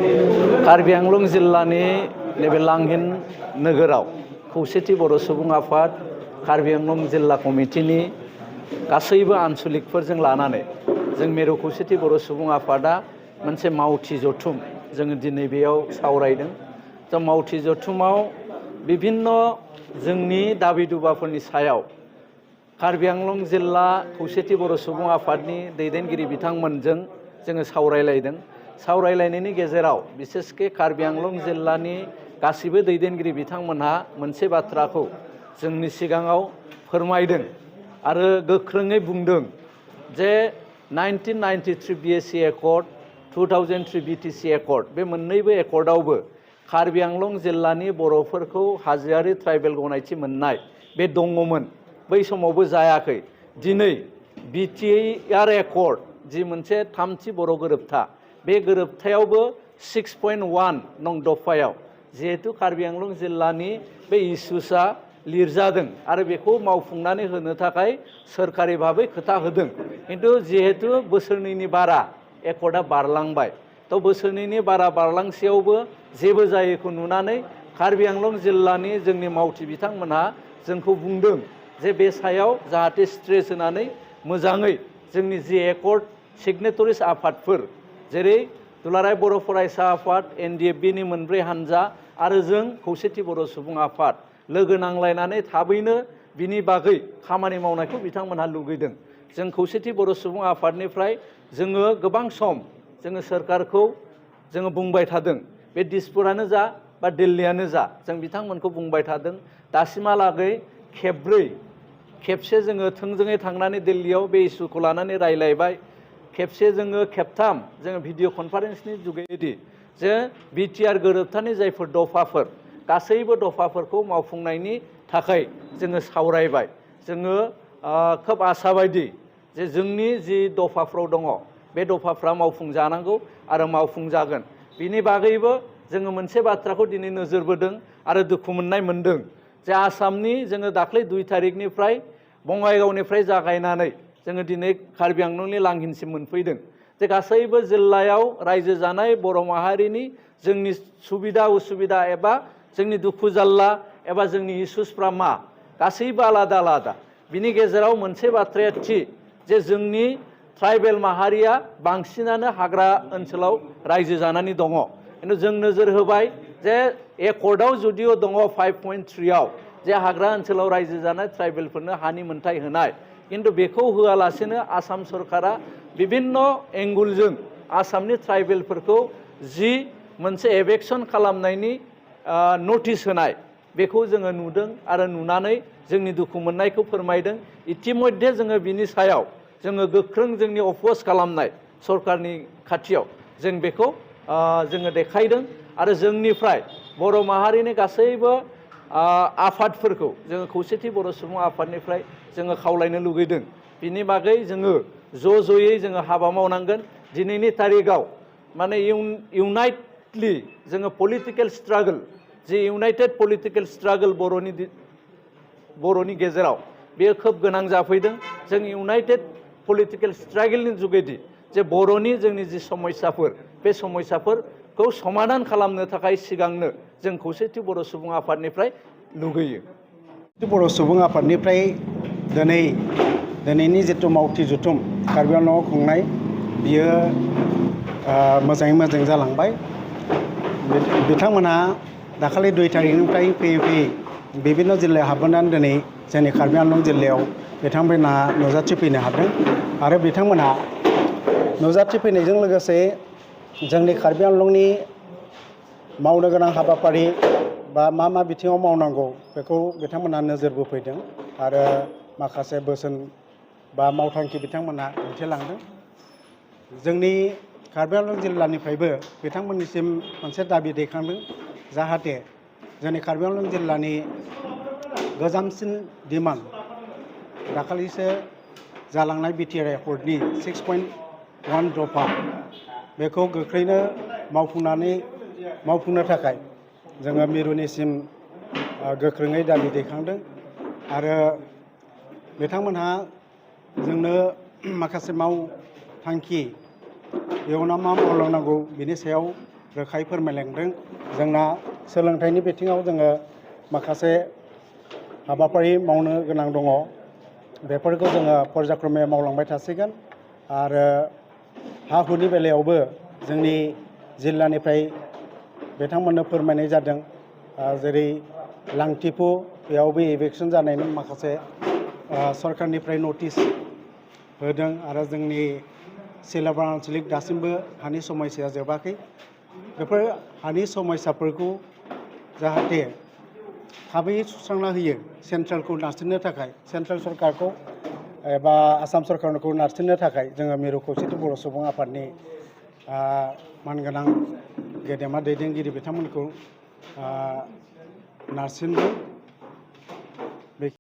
कार्बि आंलं जिल्लानि नैबे लांहिन नोगोराव खौसेथि बर' सुबुं आफाद कार्बि आंलं जिल्ला कमिटिनि गासैबो आनसलिकफोरजों लानानै जों मिरु खौसेथि बर' सुबुं आफादा मोनसे मावथि जथुम जोङो दिनै बेयाव सावरायदों। दा मावथि जथुमाव बिभिन्न जोंनि दाबि दुबाफोरनि सायाव कार्बि आंलं जिल्ला खौसेथि बर' सुबुं आफादनि दैदेनगिरि बिथांमोनजों जोङो सावरायलायदों। सावरायलायनायनि गेजेराव बिसेसके कार्बि आंलं जिल्लानि गासिबो दैदेनगिरि बिथांमोनहा मोनसे बाथ्राखौ जोंनि सिगाङाव फोरमायदों आरो गोख्रोङै बुंदों जे 1993 बिएसि एकर्ड 2003 बिटिसि एकर्ड बे मोननैबो एकर्डआवबो कार्बि आंलं जिल्लानि बर'फोरखौ हाजोआरि ट्राइबेल गनायथि मोननाय बे दङमोन। बै समावबो जायाखै। दिनै बिटिआर एकर्ड जि मोनसे थामथि बर' गोरोबथा बे गोरोबथायावबो 6.1 नं दफायाव जिहेतु कार्बि आंलं जिल्लानि बे इस्युसआ लिरजादों आरो बेखौ मावफुंनानै होनो थाखाय सोरखारि भाबै खोथा होदों। किन्तु जिहेतु बोसोरनैनि बारा एकर्डआ बारलांबाय, थ' बोसोरनैनि बारा बारलांसेयावबो जेबो जायैखौ नुनानै कार्बि आंलं जिल्लानि जोंनि मावथि बिथांमोनहा जोंखौ बुंदों जे बे सायाव जाहाथे स्ट्रेस होनानै मोजाङै जोंनि जि एकर्ड सिगनेटरिस आफादफोर जेरै दुलाराय बर' फरायसा आफाद NDFBनि मोनब्रै हानजा आरो जों खौसेथि बर' सुबुं आफाद लोगो नांलायनानै थाबैनो बिनि बागै खामानि मावनायखौ बिथांमोनहा लुगैदों। जों खौसेथि बर' सुबुं आफादनिफ्राय जोङो गोबां सम जोङो सोरखारखौ जोङो बुंबाय थादों। बे दिसपुरानो जा बा दिल्लीयानो जा जों बिथांमोनखौ बुंबाय थादों। दासिमहालागै खेबसे जोङो थोंजोङै थांनानै दिल्लीयाव बे इस्युखौ लानानै रायलायबाय। खेबसे जोङो खेबथाम जोङो भिडिअ कनफारेन्सनि जुगेदि जे बिटिआर गोरोबथानि जायफोर दफाफोर गासैबो दफाफोरखौ मावफुंनायनि थाखाय जोङो सावरायबाय। जोङो खोब आसा बायदि जे जोंनि जि दफाफ्राव दङ बे दफाफ्रा मावफुंजानांगौ आरो मावफुंजागोन। बिनि बागैबो जोङो मोनसे बाथ्राखौ दिनै नोजोर बोदों आरो दुखु मोनदों जे आसामनि जोङो दाख्लै 2 तारिखनिफ्राय बङाइगावनिफ्राय जागायनानै जोङो दिनै कार्बि आंलंनि लांहिनसिम मोनफैदों जे गासैबो जिल्लायाव रायजो जानाय बर' माहारिनि जोंनि सुबिदा उसुबिदा एबा जोंनि दुखु जाल्ला एबा जोंनि इस्युसफ्रा मा गासैबो आलादा आलादा। बिनि गेजेराव मोनसे बाथ्राया थि जे जोंनि ट्राइबेल माहारिया बांसिनानो हाग्रा ओनसोलाव रायजो जानानै दङ। किन्तु जों नोजोर होबाय जे एकर्डआव जुदिअ दङ 5.3आव जे हाग्रा ओनसोलाव रायजो जानाय ट्राइबेलफोरनो हानि मोनथाय होनाय, किन्तु बेखौ होआलासेनो आसाम सरकारा बिभिन्न एंगुलजों आसामनि ट्राइबेलफोरखौ जि मोनसे एभेक्सन खालामनायनि नटिस होनाय बेखौ जोङो नुदों आरो नुनानै जोंनि दुखु मोननायखौ फोरमायदों। इतिमध्ये जोङो बिनि सायाव जोङो गोख्रों जोंनि अपोज खालामनाय सरकारनि खाथियाव जों बेखौ जोङो देखायदों आरो जोंनिफ्राय बर' माहारिनि गासैबो आफादफोरखौ जोङो खौसेथि बर' सुबुं आफादनिफ्राय जोङो खावलायनो लुगैदों। बिनि बागै जोङो ज'यै जोङो हाबा मावनांगोन। दिनैनि तारिखाव माने इउनाइटलि जोङो पलिटिकेल स्ट्रागल जि इउनाइटेड पलिटिकेल स्ट्रागल बर'नि गेजेराव बेयो खोब गोनां जाफैदों। जों इउनाइटेड पलिटिकेल स्ट्रागलनि जुगेदि जे बर'नि जोंनि जि समस्याफोर बे समस्याफोरखौ समाधान खालामनो थाखाय सिगांनो जों खौसेथि बर' सुबुं आफादनिफ्राय लुगैयो। बर' सुबुं आफादनिफ्राय दिनैनि जिथु मावथि जथुम कार्बि आंलंआव खुंनाय बियो मोजाङै मोजां जालांबाय। बिथांमोनहा दाखालि 2 तारिखनिफ्राय फैयै बिभिन्न जिल्लायाव हाबबोनानै दिनै जोंनि कार्बि आंलं जिल्लायाव बिथांमोनहा नुजाथिफैनो हादों आरो बिथांमोनहा नुजाथिफैनायजों लोगोसे जोंनि कार्बि आंलंनि मावनो गोनां हाबाफारि बा मा बिथिङाव मावनांगौ बेखौ बिथांमोनहा नोजोर बोफैदों आरो माखासे बोसोन बा मावथांखि बिथांमोनहा दिन्थिलांदों। जोंनि कार्बि आंलं जिल्लानिफ्रायबो बिथांमोननिसिम मोनसे दाबि दैखांदों जाहाथे जोंनि कार्बि आंलं जिल्लानि गोजामसिन डिमान्ड दाखालिसो जालांनाय बिटिआर एकर्डनि 6.1 दफा बेखौ गोख्रैनो मावफुंनो थाखाय जोङो मिरुनिसिम गोख्रोङै दाबि दैखांदों आरो बिथांमोनहा जोंनो माखासे मावथांखि इयुनाव मा मावलांनांगौ बिनि सायाव रोखायै फोरमायलांदों। जोंना सोलोंथाइनि बिथिङाव जोङो माखासे हाबाफारि मावनो गोनां दङ। बेफोरखौ जोङो पर्यायक्रमे मावलांबाय थासिगोन आरो हा हुनि बेलायावबो जोंनि जिल्लानिफ्राय बिथांमोननो फोरमायनाय जादों। जेरै लांथिफु बेयावबो इभेकसन जानायनि माखासे सरकारनिफ्राय नटिस होदों आरो जोंनि सिलाबार आनसलिक दासिमबो हानि समस्याया जोबाखै। बेफोर हानि समस्याफोरखौ जाहाथे थाबैनो सुस्रांना होयो सेन्ट्रेलखौ नारसिननो थाखाय, सेन्ट्रेल सरकारखौ एबा आसाम सरकारखौ नारसिननो थाखाय जोङो मिरु खौसेथि बर' सुबुं आफादनि मानगोनां गेदेमा दैदेनगिरि बिथांमोनखौ नारसिनदों।